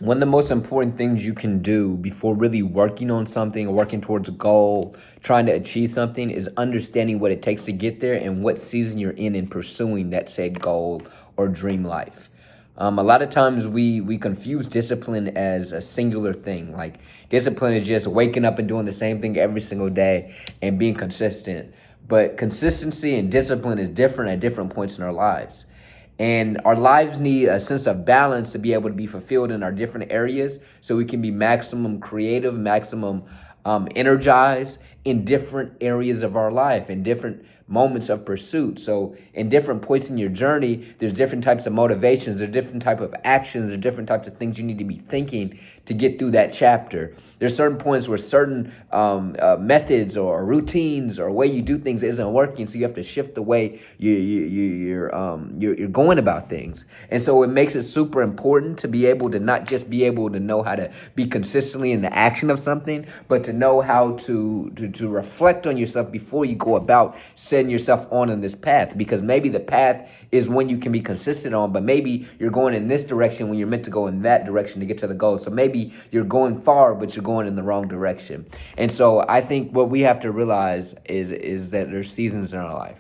one of the most important things you can do before really working on something or working towards a goal, trying to achieve something, is understanding what it takes to get there and what season you're in pursuing that said goal or dream life. A lot of times we confuse discipline as a singular thing. Like discipline is just waking up and doing the same thing every single day and being consistent. But consistency and discipline is different at different points in our lives. And our lives need a sense of balance to be able to be fulfilled in our different areas so we can be maximum creative, maximum energized in different areas of our life, in different moments of pursuit. So in different points in your journey, there's different types of motivations, there's different type of actions, there's different types of things you need to be thinking to get through that chapter. There's certain points where certain methods or routines or way you do things isn't working, so you have to shift the way you're going about things. And so it makes it super important to be able to not just be able to know how to be consistently in the action of something, but to know how to reflect on yourself before you go about setting yourself on in this path. Because maybe the path is when you can be consistent on, but maybe you're going in this direction when you're meant to go in that direction to get to the goal. So maybe you're going far, but you're going in the wrong direction. And so I think what we have to realize is that there's seasons in our life.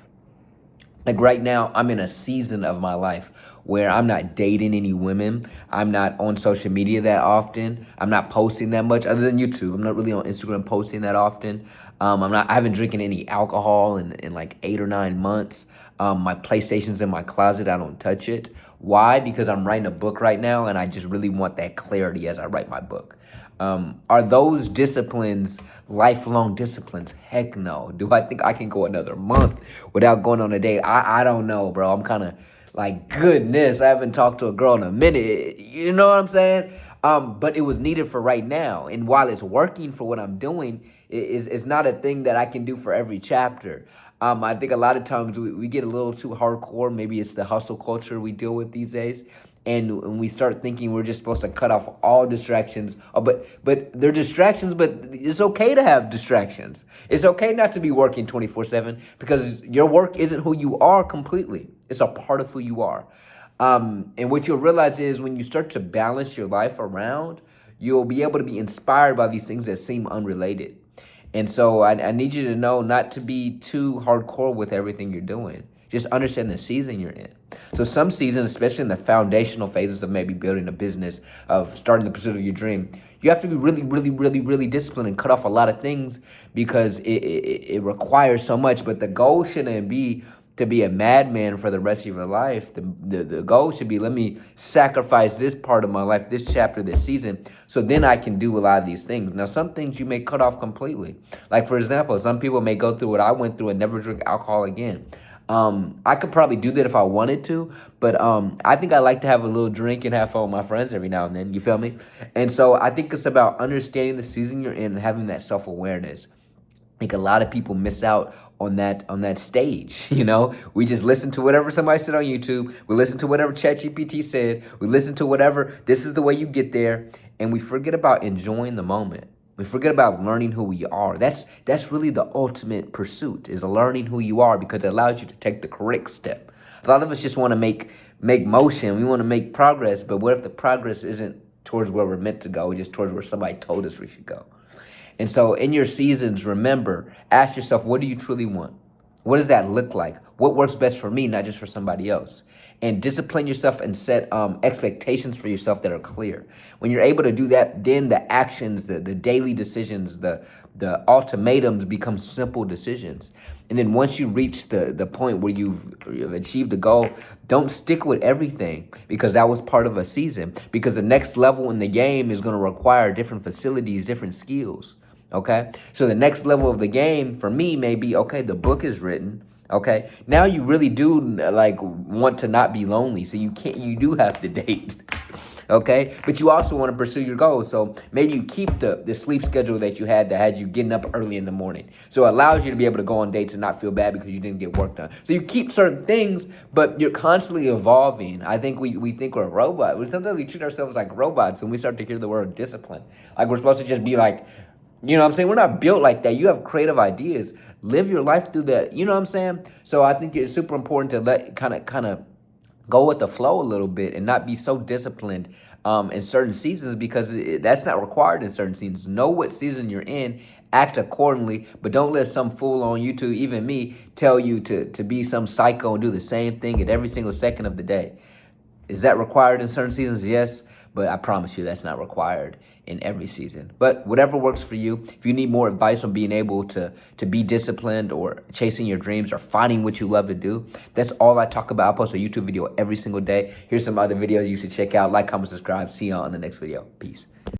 Like right now, I'm in a season of my life where I'm not dating any women. I'm not on social media that often. I'm not posting that much other than YouTube. I'm not really on Instagram posting that often. I haven't drinking any alcohol in like 8 or 9 months. My PlayStation's in my closet. I don't touch it. Why? Because I'm writing a book right now and I just really want that clarity as I write my book. Are those disciplines lifelong disciplines? Heck no. Do I think I can go another month without going on a date? I don't know, bro. I'm kind of like, goodness, I haven't talked to a girl in a minute. You know what I'm saying? But it was needed for right now. And while it's working for what I'm doing, it's not a thing that I can do for every chapter. I think a lot of times we get a little too hardcore. Maybe it's the hustle culture we deal with these days. And when we start thinking we're just supposed to cut off all distractions, but they're distractions, but it's okay to have distractions. It's okay not to be working 24/7 because your work isn't who you are completely. It's a part of who you are. And what you'll realize is when you start to balance your life around, you'll be able to be inspired by these things that seem unrelated. And so I need you to know not to be too hardcore with everything you're doing. Just understand the season you're in. So some seasons, especially in the foundational phases of maybe building a business, of starting the pursuit of your dream, you have to be really, really, really, really disciplined and cut off a lot of things because it requires so much. But the goal shouldn't be to be a madman for the rest of your life. The goal should be, let me sacrifice this part of my life, this chapter, this season, so then I can do a lot of these things. Now, some things you may cut off completely. Like, for example, some people may go through what I went through and never drink alcohol again. I could probably do that if I wanted to, but I think I like to have a little drink and have fun with my friends every now and then. You feel me? And so I think it's about understanding the season you're in and having that self-awareness. I think a lot of people miss out on that stage. We just listen to whatever somebody said on YouTube. We listen to whatever ChatGPT said. We listen to whatever. This is the way you get there, and we forget about enjoying the moment. We forget about learning who we are. That's really the ultimate pursuit, is learning who you are, because it allows you to take the correct step. A lot of us just want to make motion. We want to make progress, but what if the progress isn't towards where we're meant to go, just towards where somebody told us we should go? And so in your seasons, remember, ask yourself, what do you truly want? What does that look like? What works best for me, not just for somebody else? And discipline yourself and set expectations for yourself that are clear. When you're able to do that, then the actions, the daily decisions, the ultimatums become simple decisions. And then once you reach the point where you've achieved the goal, don't stick with everything, because that was part of a season. Because the next level in the game is going to require different facilities, different skills. Okay, so the next level of the game for me may be, okay, the book is written. Okay, now you really do like want to not be lonely, so you do have to date. Okay, but you also want to pursue your goals, so maybe you keep the sleep schedule that had you getting up early in the morning, so it allows you to be able to go on dates and not feel bad because you didn't get work done. So you keep certain things, but you're constantly evolving. I think we think we're a robot. Sometimes we treat ourselves like robots when we start to hear the word discipline, like we're supposed to just be like, what I'm saying? We're not built like that. You have creative ideas. Live your life through that. You know what I'm saying? So I think it's super important to let kind of go with the flow a little bit and not be so disciplined in certain seasons, because that's not required in certain seasons. Know what season you're in, act accordingly, but don't let some fool on YouTube, even me, tell you to be some psycho and do the same thing at every single second of the day. Is that required in certain seasons? Yes, but I promise you that's not required in every season. But whatever works for you. If you need more advice on being able to be disciplined or chasing your dreams or finding what you love to do, that's all I talk about. I post a YouTube video every single day. Here's some other videos you should check out. Like, comment, subscribe. See you on the next video. Peace.